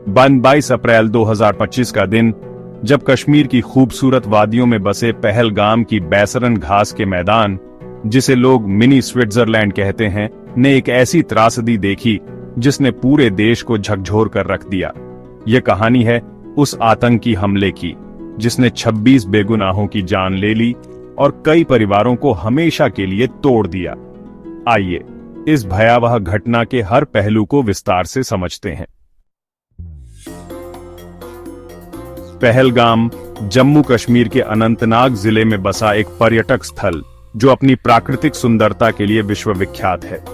22 अप्रैल 2025 का दिन, जब कश्मीर की खूबसूरत वादियों में बसे पहलगाम की बैसरन घास के मैदान, जिसे लोग मिनी स्विट्जरलैंड कहते हैं, ने एक ऐसी त्रासदी देखी जिसने पूरे देश को झकझोर कर रख दिया। यह कहानी है उस आतंकी हमले की जिसने 26 बेगुनाहों की जान ले ली और कई परिवारों को हमेशा के लिए तोड़ दिया। आइए इस भयावह घटना के हर पहलू को विस्तार से समझते हैं। पहलगाम जम्मू कश्मीर के अनंतनाग जिले में बसा एक पर्यटक स्थल जो अपनी प्राकृतिक सुंदरता के लिए विश्वविख्यात है।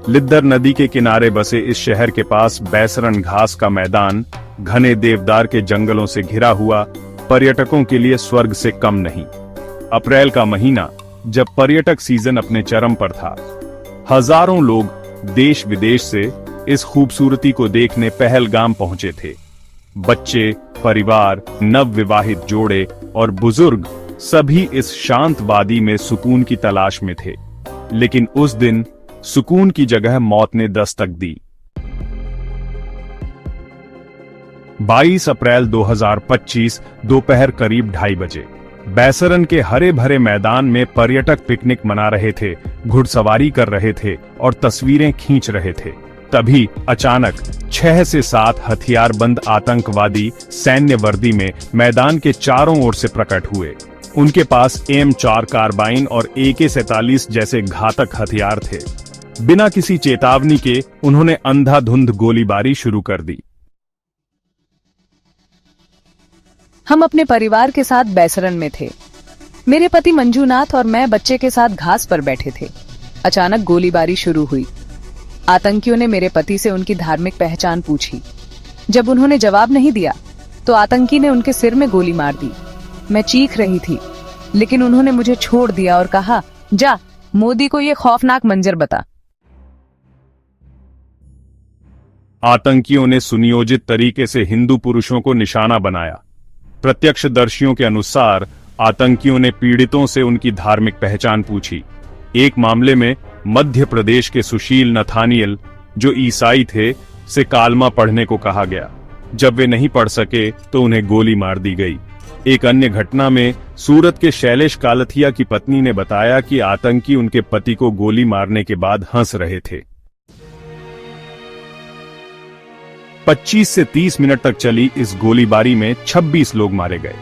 लिद्दर नदी के किनारे बसे इस शहर के पास बैसरन घास का मैदान घने देवदार के जंगलों से घिरा हुआ पर्यटकों के लिए स्वर्ग से कम नहीं। अप्रैल का महीना, जब पर्यटक सीजन अपने चरम पर था, हजारों लोग देश विदेश से इस खूबसूरती को देखने पहलगाम पहुंचे थे। बच्चे, परिवार, नवविवाहित जोड़े और बुजुर्ग सभी इस शांत वादी में सुकून की तलाश में थे। लेकिन उस दिन सुकून की जगह मौत ने दस्तक दी। 22 अप्रैल 2025 दोपहर करीब 2:30 बजे बैसरन के हरे भरे मैदान में पर्यटक पिकनिक मना रहे थे, घुड़सवारी कर रहे थे और तस्वीरें खींच रहे थे। तभी अचानक 6 से 7 हथियारबंद आतंकवादी सैन्य वर्दी में मैदान के चारों ओर से प्रकट हुए। उनके पास M4 कार्बाइन और AK-47 जैसे घातक हथियार थे। बिना किसी चेतावनी के उन्होंने अंधाधुंध गोलीबारी शुरू कर दी। हम अपने परिवार के साथ बैसरन में थे। मेरे पति मंजूनाथ और मैं बच्चे के साथ घास पर बैठे थे। अचानक गोलीबारी शुरू हुई। आतंकियों ने मेरे पति से उनकी धार्मिक पहचान पूछी। जब उन्होंने जवाब नहीं दिया तो आतंकी ने उनके सिर में गोली मार दी। मैं चीख रही थी, लेकिन उन्होंने मुझे छोड़ दिया और कहा, जा मोदी को ये खौफनाक मंजर बता। आतंकियों ने सुनियोजित तरीके से हिंदू पुरुषों को निशाना बनाया। प्रत्यक्षदर्शियों के अनुसार आतंकियों ने पीड़ितों से उनकी धार्मिक पहचान पूछी। एक मामले में मध्य प्रदेश के सुशील नथानियल, जो ईसाई थे, से कालमा पढ़ने को कहा गया। जब वे नहीं पढ़ सके तो उन्हें गोली मार दी गई। एक अन्य घटना में सूरत के शैलेश कालथिया की पत्नी ने बताया कि आतंकी उनके पति को गोली मारने के बाद हंस रहे थे। 25 से 30 मिनट तक चली इस गोलीबारी में 26 लोग मारे गए,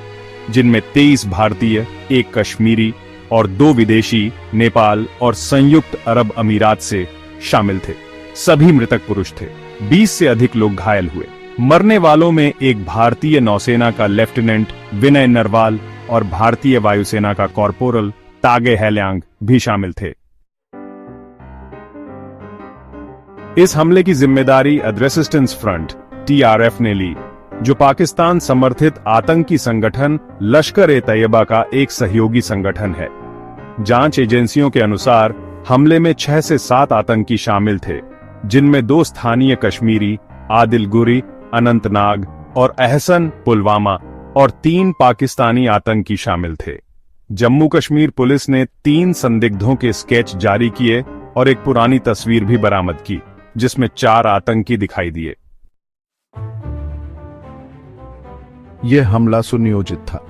जिनमें 23 भारतीय, 1 कश्मीरी और 2 विदेशी नेपाल और संयुक्त अरब अमीरात से शामिल थे। सभी मृतक पुरुष थे। 20 से अधिक लोग घायल हुए। मरने वालों में एक भारतीय नौसेना का लेफ्टिनेंट विनय नरवाल और भारतीय वायुसेना का कॉर्पोरल तागे हैल्यांग भी शामिल थे। इस हमले की जिम्मेदारी रेजिस्टेंस फ्रंट TRF ने ली, जो पाकिस्तान समर्थित आतंकी संगठन लश्कर-ए-तैयबा का एक सहयोगी संगठन है। जांच एजेंसियों के अनुसार हमले में 6 से 7 आतंकी शामिल थे, जिनमें 2 स्थानीय कश्मीरी, आदिल गुरी, अनंतनाग और अहसन, पुलवामा, और 3 पाकिस्तानी आतंकी शामिल थे। जम्मू कश्मीर पुलिस ने 3 संदिग्धों के स्केच जारी किए और एक पुरानी तस्वीर भी बरामद की, जिसमें 4 आतंकी दिखाई दिए। यह हमला सुनियोजित था।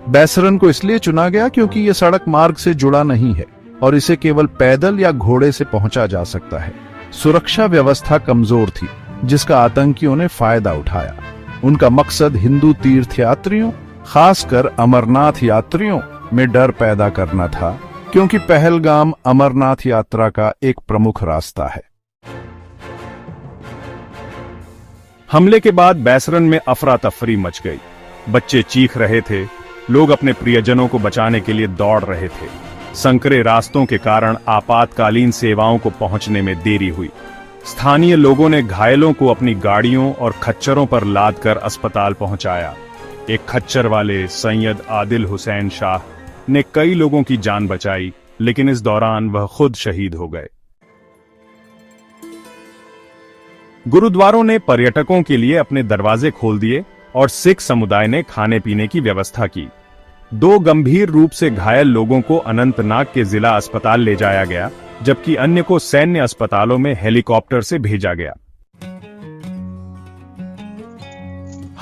बैसरन को इसलिए चुना गया क्योंकि यह सड़क मार्ग से जुड़ा नहीं है और इसे केवल पैदल या घोड़े से पहुंचा जा सकता है। सुरक्षा व्यवस्था कमजोर थी, जिसका आतंकियों ने फायदा उठाया। उनका मकसद हिंदू तीर्थयात्रियों, खासकर अमरनाथ यात्रियों में डर पैदा करना था, क्योंकि पहलगाम अमरनाथ यात्रा का एक प्रमुख रास्ता है। हमले के बाद बैसरन में अफरा तफरी मच गई। बच्चे चीख रहे थे, लोग अपने प्रियजनों को बचाने के लिए दौड़ रहे थे। संकरे रास्तों के कारण आपातकालीन सेवाओं को पहुंचने में देरी हुई। स्थानीय लोगों ने घायलों को अपनी गाड़ियों और खच्चरों पर लादकर अस्पताल पहुंचाया। एक खच्चर वाले सैयद आदिल हुसैन शाह ने कई लोगों की जान बचाई, लेकिन इस दौरान वह खुद शहीद हो गए। गुरुद्वारों ने पर्यटकों के लिए अपने दरवाजे खोल दिए और सिख समुदाय ने खाने पीने की व्यवस्था की। 2 गंभीर रूप से घायल लोगों को अनंतनाग के जिला अस्पताल ले जाया गया, जबकि अन्य को सैन्य अस्पतालों में हेलीकॉप्टर से भेजा गया।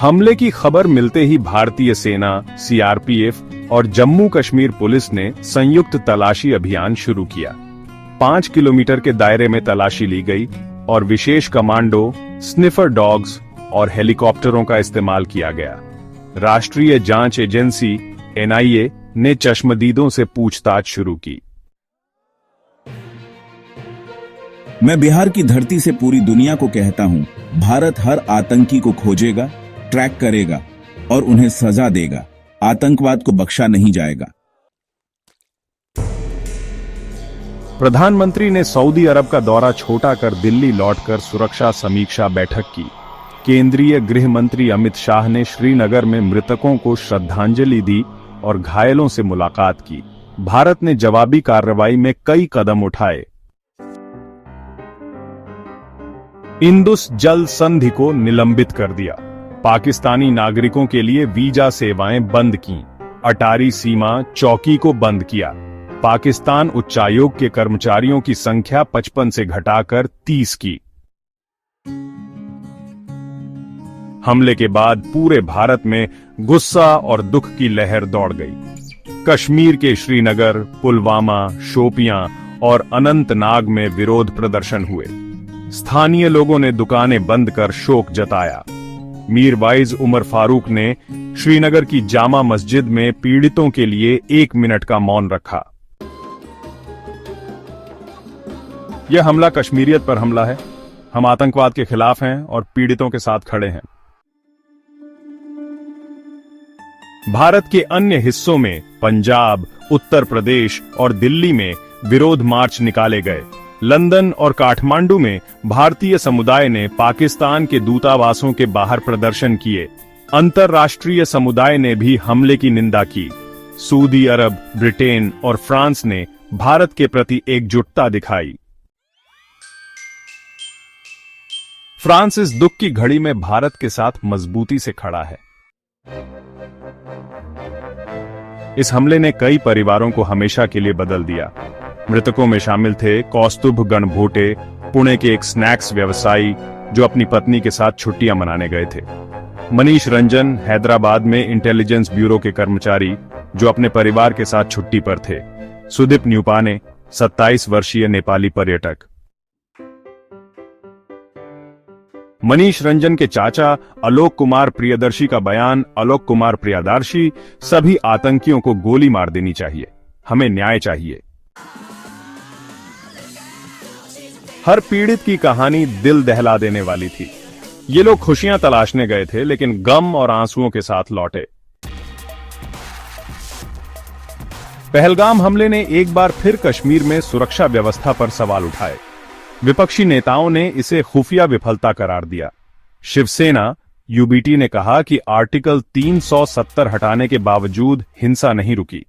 हमले की खबर मिलते ही भारतीय सेना, सीआरपीएफ और जम्मू कश्मीर पुलिस ने संयुक्त तलाशी अभियान शुरू किया। 5 किलोमीटर के दायरे में तलाशी ली गई और विशेष कमांडो, स्निफर डॉग्स और हेलीकॉप्टरों का इस्तेमाल किया गया। राष्ट्रीय जांच एजेंसी एनआईए ने चश्मदीदों से पूछताछ शुरू की। मैं बिहार की धरती से पूरी दुनिया को कहता हूं, भारत हर आतंकी को खोजेगा, ट्रैक करेगा और उन्हें सजा देगा। आतंकवाद को बख्शा नहीं जाएगा। प्रधानमंत्री ने सऊदी अरब का दौरा छोटा कर दिल्ली लौटकर सुरक्षा समीक्षा बैठक की। केंद्रीय गृह मंत्री अमित शाह ने श्रीनगर में मृतकों को श्रद्धांजलि दी और घायलों से मुलाकात की। भारत ने जवाबी कार्रवाई में कई कदम उठाए। इंदुस जल संधि को निलंबित कर दिया। पाकिस्तानी नागरिकों के लिए वीजा सेवाएं बंद की। अटारी सीमा चौकी को बंद किया। पाकिस्तान उच्चायोग के कर्मचारियों की संख्या 55 से घटाकर 30 की। हमले के बाद पूरे भारत में गुस्सा और दुख की लहर दौड़ गई। कश्मीर के श्रीनगर, पुलवामा, शोपियां और अनंतनाग में विरोध प्रदर्शन हुए। स्थानीय लोगों ने दुकानें बंद कर शोक जताया। मीरवाइज उमर फारूक ने श्रीनगर की जामा मस्जिद में पीड़ितों के लिए 1 मिनट का मौन रखा। यह हमला कश्मीरियत पर हमला है। हम आतंकवाद के खिलाफ हैं और पीड़ितों के साथ खड़े हैं। भारत के अन्य हिस्सों में पंजाब, उत्तर प्रदेश और दिल्ली में विरोध मार्च निकाले गए। लंदन और काठमांडू में भारतीय समुदाय ने पाकिस्तान के दूतावासों के बाहर प्रदर्शन किए। अंतर्राष्ट्रीय समुदाय ने भी हमले की निंदा की। सऊदी अरब, ब्रिटेन और फ्रांस ने भारत के प्रति एकजुटता दिखाई। फ्रांस इस दुख की घड़ी में भारत के साथ मजबूती से खड़ा है। इस हमले ने कई परिवारों को हमेशा के लिए बदल दिया। मृतकों में शामिल थे कौस्तुभ गणभोटे, पुणे के एक स्नैक्स व्यवसायी जो अपनी पत्नी के साथ छुट्टियां मनाने गए थे। मनीष रंजन, हैदराबाद में इंटेलिजेंस ब्यूरो के कर्मचारी जो अपने परिवार के साथ छुट्टी पर थे। सुदीप न्यूपाने, 27 वर्षीय नेपाली पर्यटक। मनीष रंजन के चाचा आलोक कुमार प्रियदर्शी का बयान, आलोक कुमार प्रियदर्शी, सभी आतंकियों को गोली मार देनी चाहिए, हमें न्याय चाहिए। हर पीड़ित की कहानी दिल दहला देने वाली थी। ये लोग खुशियां तलाशने गए थे लेकिन गम और आंसुओं के साथ लौटे। पहलगाम हमले ने एक बार फिर कश्मीर में सुरक्षा व्यवस्था पर सवाल उठाए। विपक्षी नेताओं ने इसे खुफिया विफलता करार दिया। शिवसेना, यूबीटी ने कहा कि आर्टिकल 370 हटाने के बावजूद हिंसा नहीं रुकी।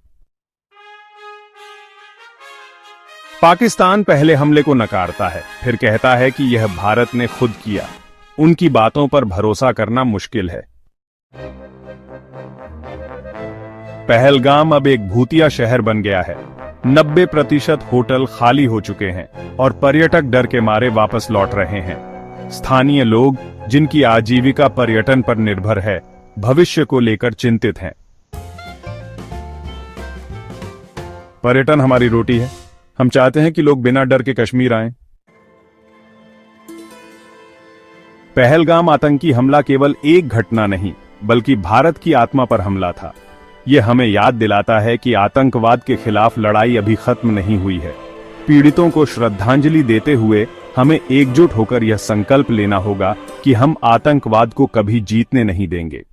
पाकिस्तान पहले हमले को नकारता है, फिर कहता है कि यह भारत ने खुद किया। उनकी बातों पर भरोसा करना मुश्किल है। पहलगाम अब एक भूतिया शहर बन गया है। 90% होटल खाली हो चुके हैं और पर्यटक डर के मारे वापस लौट रहे हैं। स्थानीय लोग, जिनकी आजीविका पर्यटन पर निर्भर है, भविष्य को लेकर चिंतित हैं। पर्यटन हमारी रोटी है। हम चाहते हैं कि लोग बिना डर के कश्मीर आएं। पहलगाम आतंकी हमला केवल एक घटना नहीं, बल्कि भारत की आत्मा पर हमला था। यह हमें याद दिलाता है कि आतंकवाद के खिलाफ लड़ाई अभी खत्म नहीं हुई है। पीड़ितों को श्रद्धांजलि देते हुए हमें एकजुट होकर यह संकल्प लेना होगा कि हम आतंकवाद को कभी जीतने नहीं देंगे।